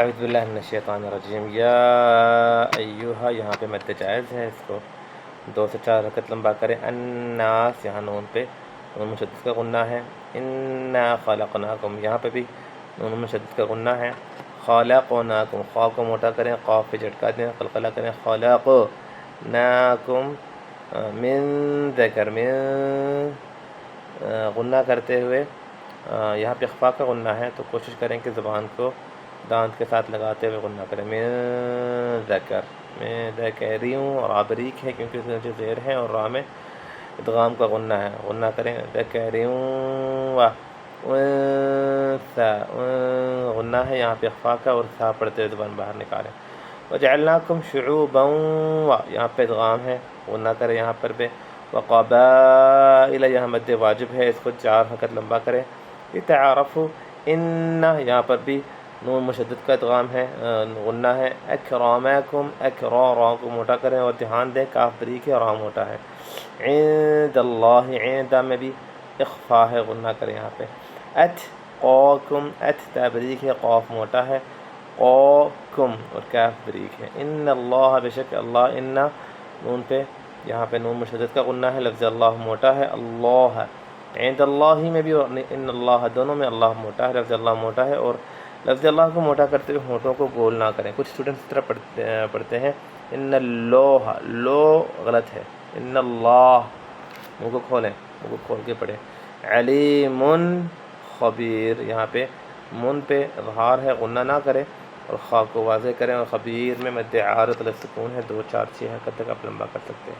اعوذ باللہ من الشیطان الرجیم یا ایوہا یہاں پہ مد جائز ہے، اس کو 2 سے 4 حرکت لمبا کریں۔ الناس یہاں نون پہ نون مشدد کا غنہ ہے۔ انا خلقناکم یہاں پہ بھی نون مشدد کا غنہ ہے۔ خلقناکم خا کو موٹا کریں، قاف پہ جھٹکا دیں، قلقلہ کریں۔ خلقناکم من ذکر من غنہ کرتے ہوئے یہاں پہ اخفاء کا غنہ ہے، تو کوشش کریں کہ زبان کو دانت کے ساتھ لگاتے ہوئے غنہ کریں۔ من ذکر میں ذکریوں اور بریک ہے کیونکہ اس میں جو زیر ہے اور را میں ادغام کا غنہ ہے، غنہ کریں۔ ذکریوں و انثی غنہ ہے یہاں پہ اخفاء کا، اور سا پڑھتے ہوئے زبان باہر نکالیں۔ وجعلناکم شعوبا یہاں پہ ادغام ہے، غنہ کریں یہاں پر بھی۔ وقبائل یہاں مد واجب ہے، اس کو 4 حرکت لمبا کریں۔ لتعارفوا ان یہاں پر بھی نون مشدد کا ادغام ہے، غنہ ہے۔ اکرامکم را کو موٹا کریں اور دھیان دیں کاف بریک ہے، را موٹا ہے۔ عند اللہ عند میں بھی اخفاء ہے، غنہ کریں یہاں پہ۔ اتقاکم تا بریک ہے، قاف موٹا ہے۔ قاکم اور کاف بریک ہے۔ ان اللہ بے شک اللہ، ان نون پہ یہاں پہ نون مشدد کا غنہ ہے، لفظ اللہ موٹا ہے۔ اللہ عند اللہ میں بھی اور ان اللہ دونوں میں اللہ موٹا ہے، لفظ اللہ موٹا ہے، اور لفظ اللہ کو موٹا کرتے ہوئے ہونٹوں کو گول نہ کریں۔ کچھ اسٹوڈنٹس اس طرح پڑھتے ہیں ان اللہ، لو غلط ہے، ان اللہ منہ کو کھولیں، منہ کو کھول کے پڑھیں۔ علیم خبیر یہاں پہ من پہ اظہار ہے، غنہ نہ کریں اور خا کو واضح کریں، اور خبیر میں مد عارض السکون ہے، 2 4 6 حرکت تک آپ لمبا کر سکتے ہیں۔